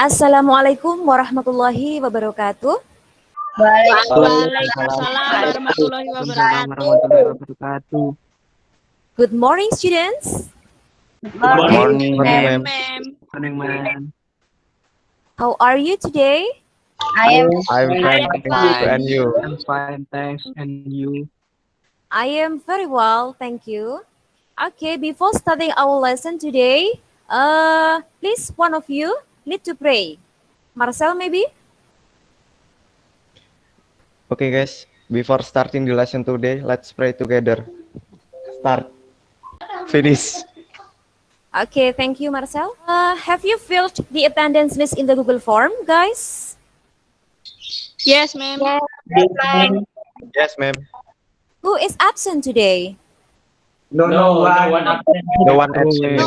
Assalamualaikum warahmatullahi wabarakatuh. Waalaikumsalam warahmatullahi wabarakatuh. Good morning, students. Morning, ma'am. Ma'am. How are you today? I'm I'm fine, thank you. And you? I'm fine, thanks. And you? I am very well, thank you. Okay, before starting our lesson today, please one of you need to pray. Marcel, maybe? Okay, guys. Before starting the lesson today, let's pray together. Start. Finish. Okay, thank you, Marcel. Have you filled the attendance list in the Google form, guys? Yes, ma'am. Yes, ma'am. Who is absent today? No one absent. No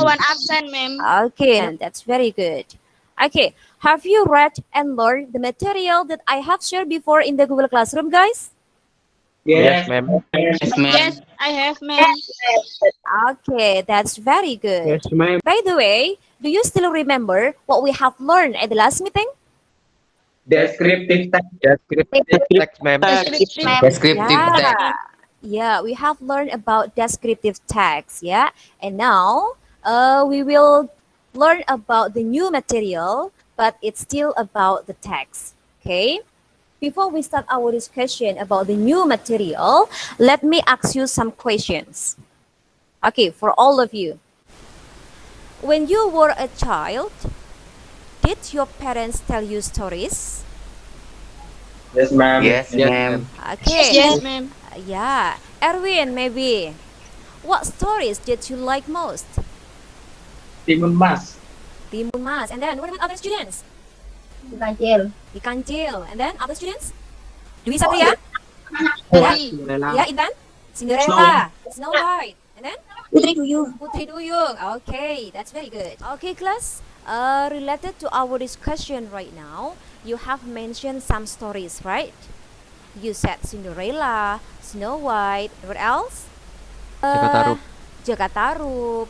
one absent, ma'am. Okay, and that's very good. Okay, have you read and learned the material that I have shared before in the Google Classroom, guys? Yes, ma'am. Yes, I have, ma'am. Okay, that's very good. Yes, ma'am. By the way, do you still remember what we have learned at the last meeting? Descriptive text. Text, ma'am. Descriptive text. Yeah, we have learned about descriptive text, yeah? And now, we will learn about the new material, but it's still about the text, okay? Before we start our discussion about the new material, let me ask you some questions. Okay, for all of you. When you were a child, did your parents tell you stories? Yes, ma'am. Yes, ma'am. Okay. Yes, ma'am. Yeah. Erwin, maybe. What stories did you like most? Timun Mas. Timun Mas. And then what about other students? Kancil. Ikan Cil. And then other students? Dwi Satria? Yeah, Intan? Cinderella. Snow White. And then? Putri Duyung. Putri Duyung. Okay, that's very good. Okay, class. Related to our discussion right now, you have mentioned some stories, right? You said Cinderella, Snow White, what else? Jaka Jaka.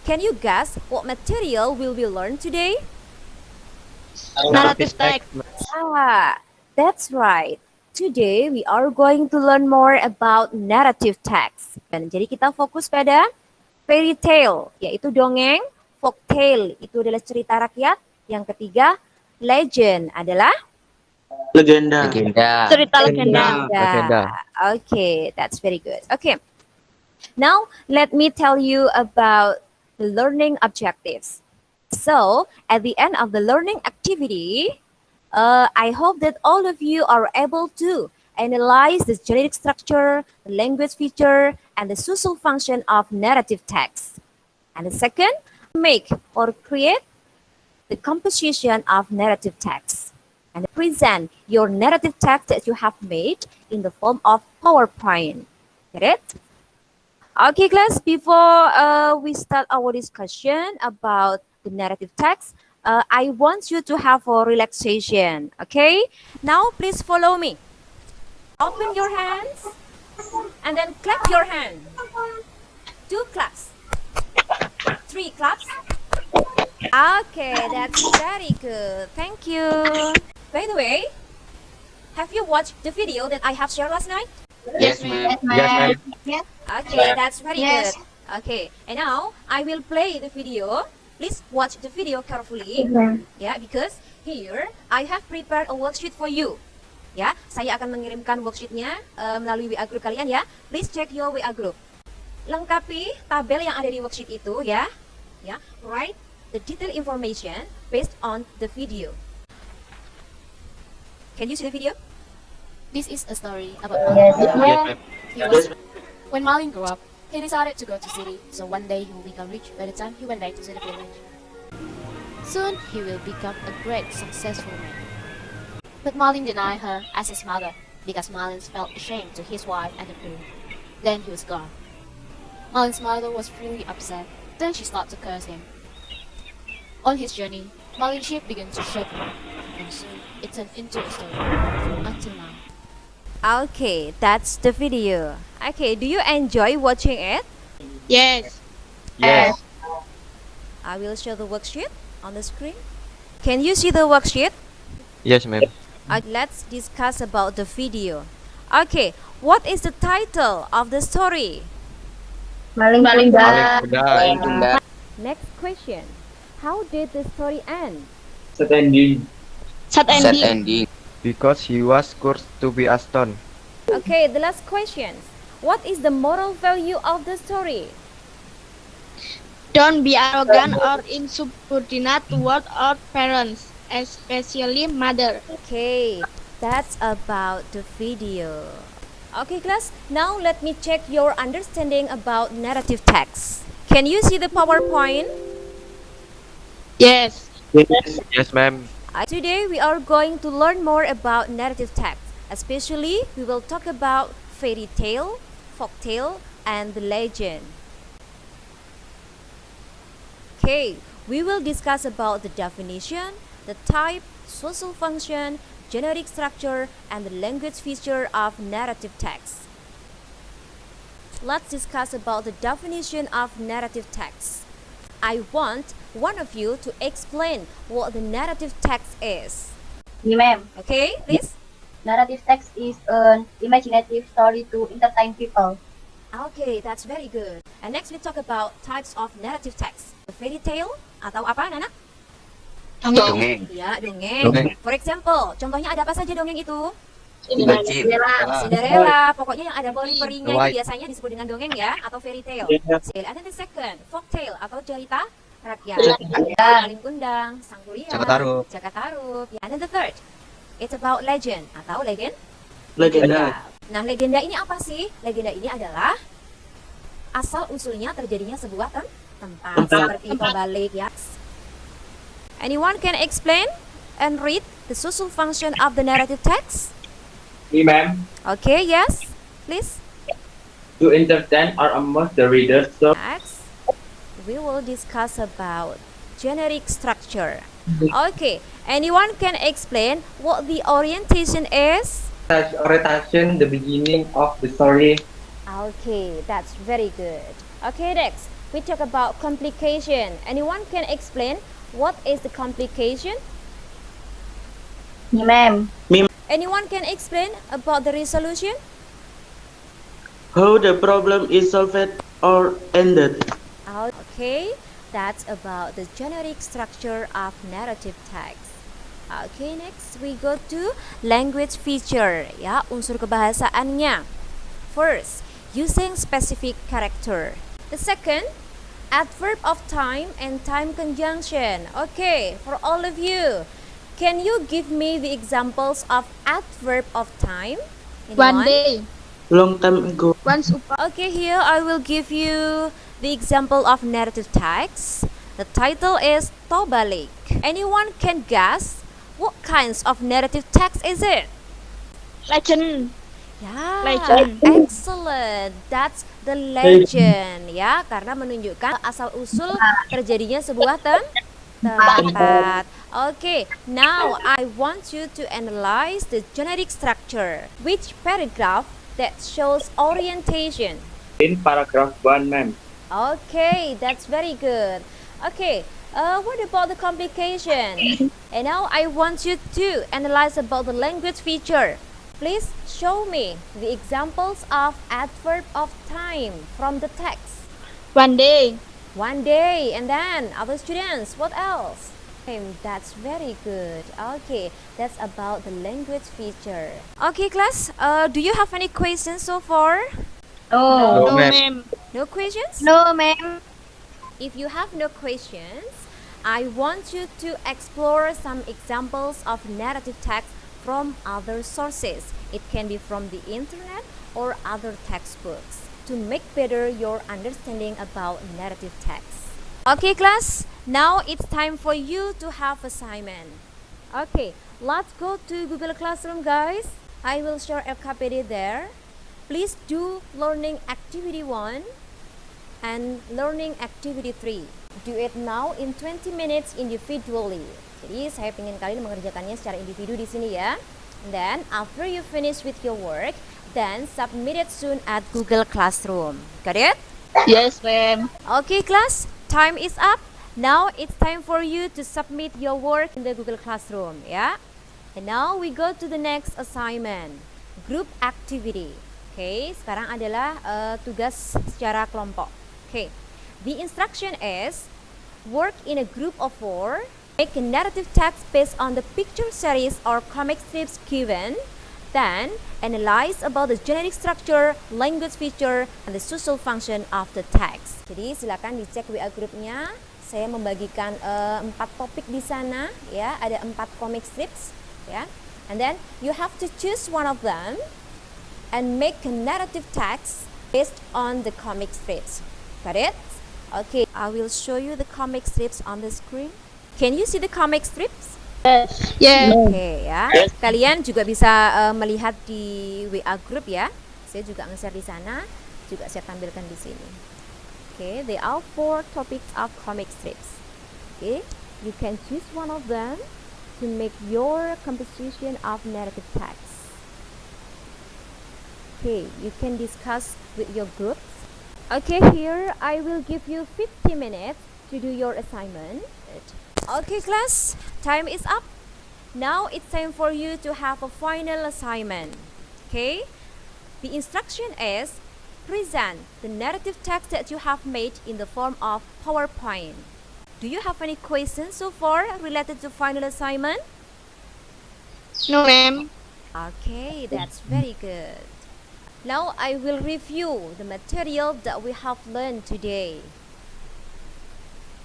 Can you guess what material will we learn today? Narrative text. Ah, that's right. Today we are going to learn more about narrative text. Dan jadi kita fokus pada fairy tale, yaitu dongeng, folk tale, itu adalah cerita rakyat. Yang ketiga, legend adalah Legenda. Cerita legenda. Legenda. Okay, that's very good. Okay. Now, let me tell you about the learning objectives. So, at the end of the learning activity, I hope that all of you are able to analyze the genetic structure, the language feature, and the social function of narrative text. And the second, make or create the composition of narrative text and present your narrative text that you have made in the form of PowerPoint. Get it? Okay, class, before we start our discussion about the narrative text, I want you to have a relaxation, okay? Now, please follow me. Open your hands and then clap your hand. 2 claps. 3 claps. Okay, that's very good. Thank you. By the way, have you watched the video that I have shared last night? Yes, ma'am. Yes, ma'am. Okay, that's very Yes. good. Okay, and now I will play the video. Please watch the video carefully. Ya, because here I have prepared a worksheet for you. Ya, saya akan mengirimkan worksheetnya melalui WA group kalian ya. Please check your WA group. Lengkapi tabel yang ada di worksheet itu ya. Ya, write the detailed information based on the video. Can you see the video? This is a story about Yes. Malin. When Malin grew up, he decided to go to city, so one day he will become rich by the time he went back to the village. Soon he will become a great successful man. But Malin denied her as his mother, because Malin felt ashamed to his wife and the poor. Then he was gone. Malin's mother was really upset. Then she started to curse him. On his journey, Malin's ship began to shake, and soon it turned into a story. Until now. Okay, that's the video. Okay, do you enjoy watching it? Yes. Yes. I will show the worksheet on the screen. Can you see the worksheet? Yes, ma'am. Let's discuss about the video. Okay, what is the title of the story? Maling Paling kuda. kuda. Next question. How did the story end? Standing. Sad Sad ending. ending. Because he was cursed to be a stone. Okay, the last question. What is the moral value of the story? Don't be arrogant or insubordinate toward our parents, especially mother. Okay, that's about the video. Okay, class. Now let me check your understanding about narrative text. Can you see the PowerPoint? Yes. Yes. Yes, ma'am. Today we are going to learn more about narrative text. Especially, we will talk about fairy tale, folk tale, and the legend. Okay, we will discuss about the definition, the type, social function, generic structure, and the language feature of narrative text. Let's discuss about the definition of narrative text. I want one of you to explain what the narrative text is. Ini, ma'am. Okay, please. Narrative text is an imaginative story to entertain people. Okay, that's very good. And next we talk about types of narrative text. The fairy tale atau apa, Nana? Dongeng. Ya, dongeng. Dongeng. For example, contohnya ada apa saja dongeng itu? Cinderella. Pokoknya yang ada peri-perinya White. itu biasanya disebut dengan dongeng ya, atau fairy tale. And then the second, folk tale atau cerita rakyat. Malin Kundang, Sang Kuryang, Jakatarup. Jakatarup. And then the third, it's about legend atau legend. Legenda. Nah, legenda ini apa sih? Legenda ini adalah asal usulnya terjadinya sebuah tempat seperti pembalik ya. Anyone can explain and read the social function of the narrative text? Me, ma'am. Okay, yes, please. To entertain or amuse the readers. So, Next, we will discuss about generic structure. Okay, anyone can explain what the orientation is? orientation, the beginning of the story. Okay, that's very good. Okay, next, we talk about complication. Anyone can explain what is the complication? Ini, ma'am. Anyone can explain about the resolution? How the problem is solved or ended. Okay, that's about the generic structure of narrative text. Okay, next we go to language feature, ya, unsur kebahasaannya. First, using specific character. The second, adverb of time and time conjunction. Okay, for all of you, can you give me the examples of adverb of time? One Anyone? day. Long time ago. Once upon. Okay, here I will give you the example of narrative text. The title is Tobalik. Anyone can guess what kinds of narrative text is it? Legend. Ya, Legend. excellent. That's the legend, ya, karena menunjukkan asal usul terjadinya sebuah tempat. Okay, now I want you to analyze the generic structure. Which paragraph that shows orientation? In paragraph 1, ma'am. Okay, that's very good. Okay, what about the complication? And now I want you to analyze about the language feature. Please show me the examples of adverb of time from the text. One day. One day, and then other students, what else? That's very good. Okay, that's about the language feature. Okay, class, do you have any questions so far? Oh. No, ma'am. ma'am. No questions? No, ma'am. If you have no questions, I want you to explore some examples of narrative text from other sources. It can be from the internet or other textbooks to make better your understanding about narrative text. Okay, class, now it's time for you to have assignment. Okay, let's go to Google Classroom, guys. I will share FKPD there. Please do learning activity 1 and learning activity 3. Do it now in 20 minutes individually. Jadi saya ingin kalian mengerjakannya secara individu di sini ya. Then after you finish with your work, then submit it soon at Google Classroom. Got it? Yes, ma'am. Okay, class, time is up. Now it's time for you to submit your work in the Google Classroom, ya. And now we go to the next assignment, group activity. Oke, sekarang adalah tugas secara kelompok. Oke, the instruction is work in a group of 4. Make a narrative text based on the picture series or comic strips given. Then analyze about the genetic structure, language feature, and the social function of the text. Jadi silakan dicek WA grupnya. Saya membagikan 4 topik di sana, ya. Ada 4 comic strips, ya. And then you have to choose one of them and make a narrative text based on the comic strips. Got it? Okay, I will show you the comic strips on the screen. Can you see the comic strips? Yeah. Oke, ya. Kalian juga bisa melihat di WA group, ya. Saya juga nge-share di sana, juga saya tampilkan di sini. Okay, there are 4 topics of comic strips. Okay, you can choose one of them to make your composition of narrative text. Okay, you can discuss with your groups. Okay, here I will give you 50 minutes to do your assignment. Okay, class, time is up. Now it's time for you to have a final assignment. Okay, the instruction is present the narrative text that you have made in the form of PowerPoint. Do you have any questions so far related to final assignment? No, ma'am. Okay, that's very good. Now I will review the material that we have learned today.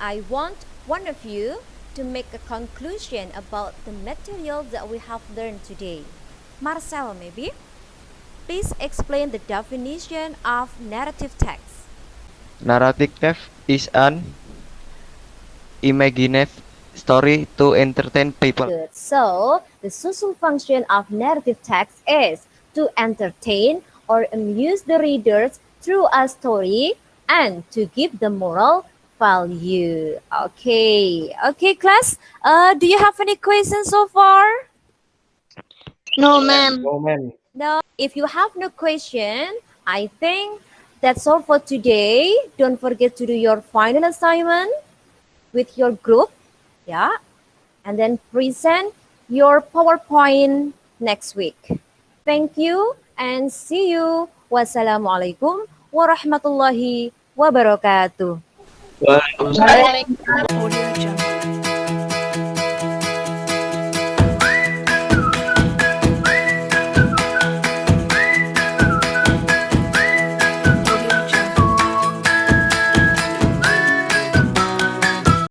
I want one of you to make a conclusion about the material that we have learned today. Marcel, maybe? Please explain the definition of narrative text. Narrative text is an imaginative story to entertain people. Good. So, the social function of narrative text is to entertain or amuse the readers through a story and to give the moral value. Okay. Okay, class. Do you have any questions so far? No, ma'am. Oh man. No. If you have no question, I think that's all for today. Don't forget to do your final assignment with your group, yeah, and then present your PowerPoint next week. Thank you and see you. Wassalamualaikum warahmatullahi wabarakatuh. Waalaikumsalam. Bye. Audio Jungle.